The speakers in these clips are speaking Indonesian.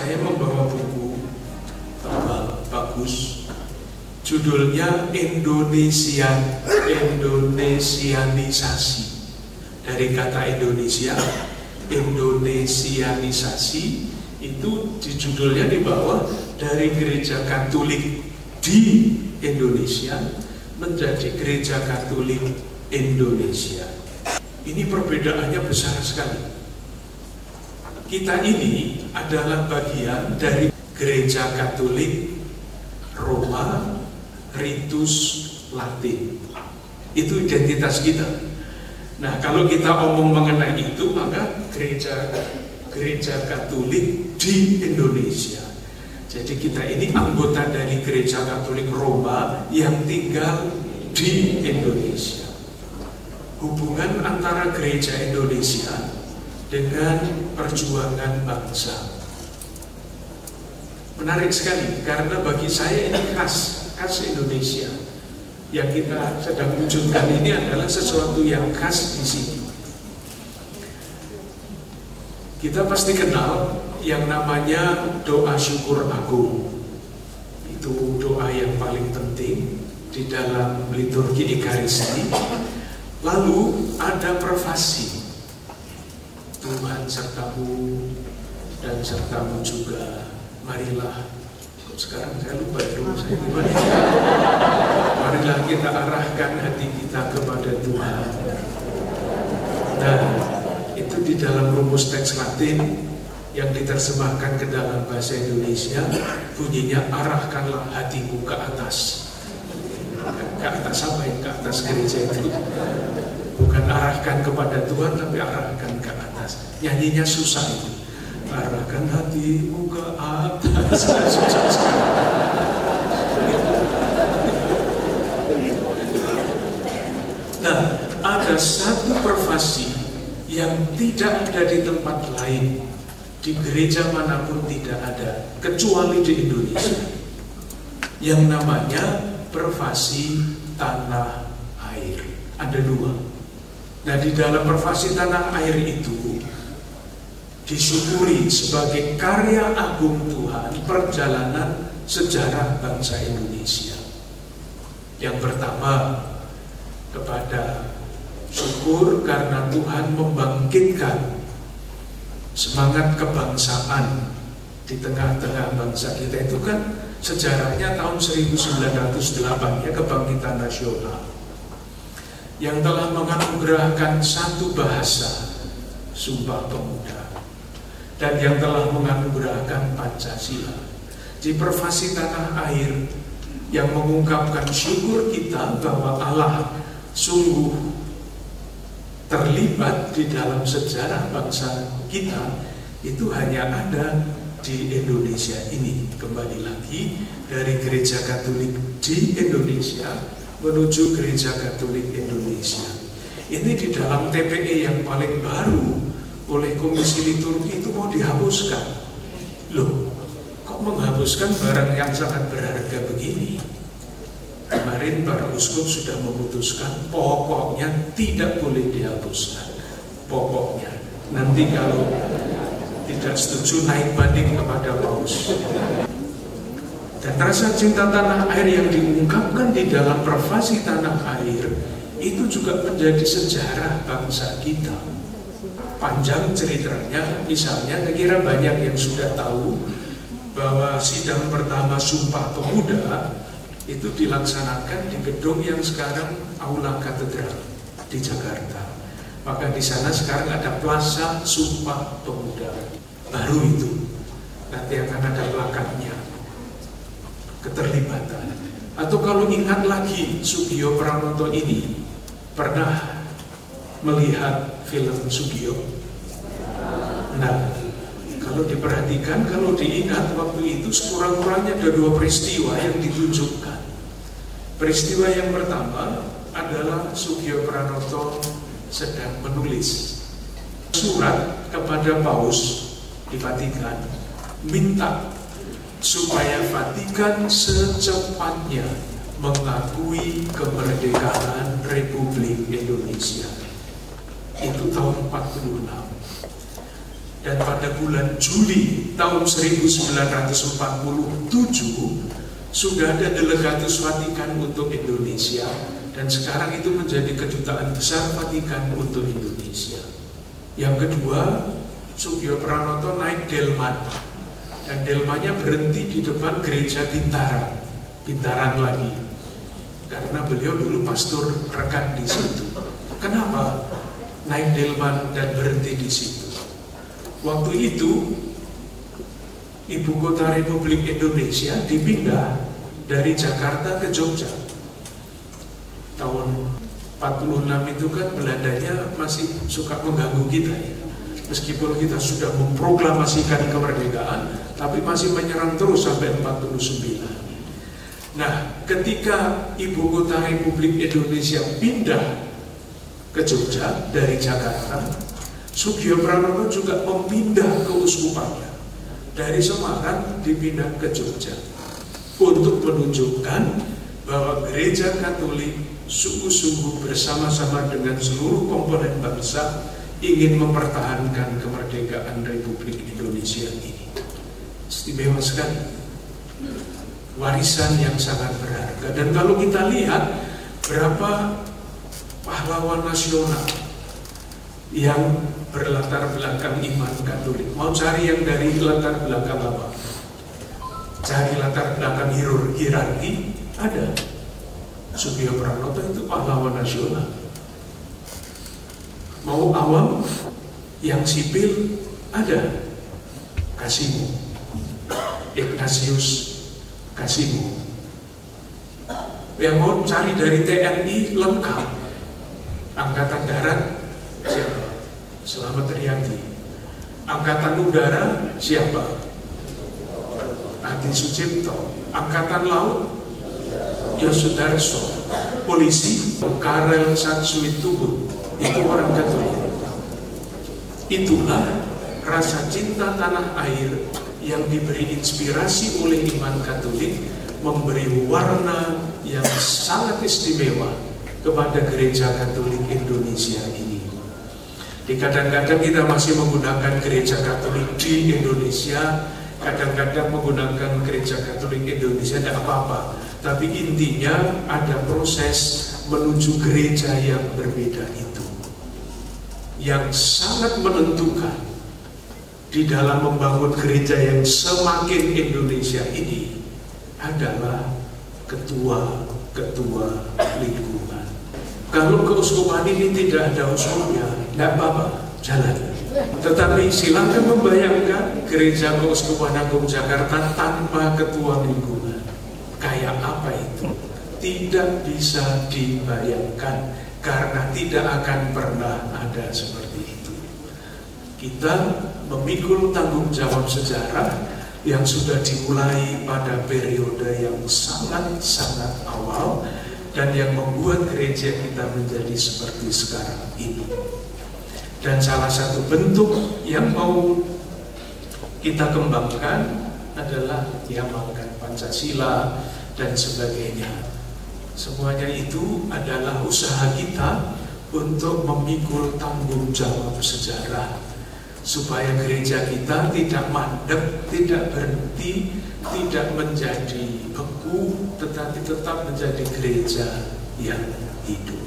saya membawa buku tebal, bagus, judulnya Indonesianisasi. Dari kata Indonesia, Indonesianisasi itu di judulnya di bawah, dari gereja Katolik di Indonesia menjadi gereja Katolik Indonesia. Ini perbedaannya besar sekali. Kita ini adalah bagian dari gereja Katolik Roma Ritus Latin. Itu identitas kita. Nah, kalau kita omong mengenai itu, maka gereja Katolik di Indonesia. Jadi kita ini anggota dari gereja Katolik Roma yang tinggal di Indonesia. Hubungan antara gereja Indonesia dengan perjuangan bangsa menarik sekali, karena bagi saya ini khas Indonesia. Yang kita sedang wujudkan ini adalah sesuatu yang khas di sini. Kita pasti kenal yang namanya doa syukur agung. Itu doa yang paling penting di dalam liturgi Ekaristi. Lalu ada prefasi, Tuhan sertamu dan sertamu juga, marilah. Sekarang saya lupa dulu saya gimana. Marilah kita arahkan hati kita kepada Tuhan. Nah, itu di dalam rumus teks Latin yang diterjemahkan ke dalam bahasa Indonesia, bunyinya arahkanlah hatimu ke atas. Ke atas apa ya? Ke atas gereja itu. Bukan arahkan kepada Tuhan, tapi arahkan ke atas. Nyanyinya susah itu. Arahkan hatimu ke atas. Susah sekali. Nah, ada satu prefasi yang tidak ada di tempat lain, di gereja manapun tidak ada, kecuali di Indonesia, yang namanya prefasi tanah air. Ada dua. Nah, di dalam prefasi tanah air itu disyukuri sebagai karya agung Tuhan perjalanan sejarah bangsa Indonesia. Yang pertama, kepada syukur karena Tuhan membangkitkan semangat kebangsaan di tengah-tengah bangsa kita. Itu kan sejarahnya tahun 1908 ya, kebangkitan nasional, yang telah menganugerahkan satu bahasa, Sumpah Pemuda, dan yang telah menganugerahkan Pancasila. Di prefasi tanah air yang mengungkapkan syukur kita bahwa Allah sungguh terlibat di dalam sejarah bangsa kita, itu hanya ada di Indonesia ini. Kembali lagi, dari gereja Katolik di Indonesia menuju gereja Katolik Indonesia. Ini di dalam TPE yang paling baru oleh Komisi Liturgi itu mau dihapuskan. Loh, kok menghapuskan barang yang sangat berharga begini? Kemarin para uskup sudah memutuskan pokoknya tidak boleh dihapuskan. Pokoknya, nanti kalau tidak setuju naik banding kepada paus. Dan rasa cinta tanah air yang diungkapkan di dalam prefasi tanah air itu juga menjadi sejarah bangsa kita. Panjang ceritanya, misalnya saya kira banyak yang sudah tahu bahwa sidang pertama Sumpah Pemuda itu dilaksanakan di gedung yang sekarang Aula Katedral di Jakarta. Maka di sana sekarang ada Plaza Sumpah Pemuda. Baru itu. Nanti akan ada plakatnya. Keterlibatan. Atau kalau ingat lagi, Sugio Pranoto ini pernah melihat film Sugio. Nah, kalau diperhatikan, kalau diingat, waktu itu sekurang-kurangnya ada dua peristiwa yang ditunjukkan. Peristiwa yang pertama adalah Sugio Pranoto sedang menulis surat kepada Paus di Vatikan, minta supaya Vatikan secepatnya mengakui kemerdekaan Republik Indonesia. Itu tahun 46. Dan pada bulan Juli tahun 1947 sudah ada Delegatus Vatikan untuk Indonesia, dan sekarang itu menjadi Kedutaan Besar Vatikan untuk Indonesia. Yang kedua, Sugio Pranoto naik delman, dan delmannya berhenti di depan gereja Bintaran lagi, karena beliau dulu pastor rekan di situ. Kenapa naik delman dan berhenti di situ? Waktu itu ibu kota Republik Indonesia dipindah dari Jakarta ke Jogja. Tahun 46 itu kan Belandanya masih suka mengganggu kita ya. Meskipun kita sudah memproklamasikan kemerdekaan, tapi masih menyerang terus sampai 49. Nah, ketika ibu kota Republik Indonesia pindah ke Jogja dari Jakarta, Sugio Pranoto juga memindah keuskupannya dari Semarang dipindah ke Jogja untuk menunjukkan bahwa Gereja Katolik sungguh-sungguh bersama-sama dengan seluruh komponen bangsa ingin mempertahankan kemerdekaan Republik Indonesia ini. Istimewa sekali, warisan yang sangat berharga. Dan kalau kita lihat berapa pahlawan nasional yang berlatar belakang iman Katolik, mau cari yang dari latar belakang apa? Cari latar belakang hierarki, ada. Sugio Pranoto itu pahlawan nasional. Mau awam, yang sipil, ada. Kasimo, Ignatius Kasimo. Yang mau cari dari TNI lengkap. Angkatan Darat, siapa? Selamat Riyadi. Angkatan Udara, siapa? Adi Sucipto. Angkatan Laut, Yosudarso. Polisi, Karel Satsuitubun. Itu orang Katolik. Itulah rasa cinta tanah air yang diberi inspirasi oleh iman Katolik, memberi warna yang sangat istimewa kepada Gereja Katolik Indonesia ini. Kadang-kadang kita masih menggunakan Gereja Katolik di Indonesia, kadang-kadang menggunakan Gereja Katolik Indonesia, tidak apa-apa. Tapi intinya ada proses menuju gereja yang berbeda itu, yang sangat menentukan di dalam membangun gereja yang semakin Indonesia ini adalah ketua-ketua lingkungan. Kalau keuskupan ini tidak ada usulnya, tidak apa-apa, jalan. Tetapi silakan membayangkan gereja Keuskupan Agung Jakarta tanpa ketua lingkungan. Kayak apa itu? Tidak bisa dibayangkan, karena tidak akan pernah ada seperti itu. Kita memikul tanggung jawab sejarah yang sudah dimulai pada periode yang sangat-sangat awal, dan yang membuat gereja kita menjadi seperti sekarang ini. Dan salah satu bentuk yang mau kita kembangkan adalah diamalkan Pancasila dan sebagainya. Semuanya itu adalah usaha kita untuk memikul tanggung jawab sejarah, supaya gereja kita tidak mandek, tidak berhenti, tidak menjadi beku, tetapi tetap menjadi gereja yang hidup.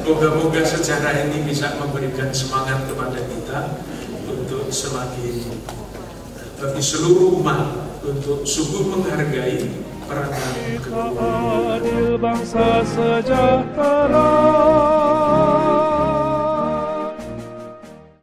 Moga-moga sejarah ini bisa memberikan semangat kepada kita untuk semakin bagi seluruh umat untuk sungguh menghargai peranan kedua. Adil bangsa sejahtera.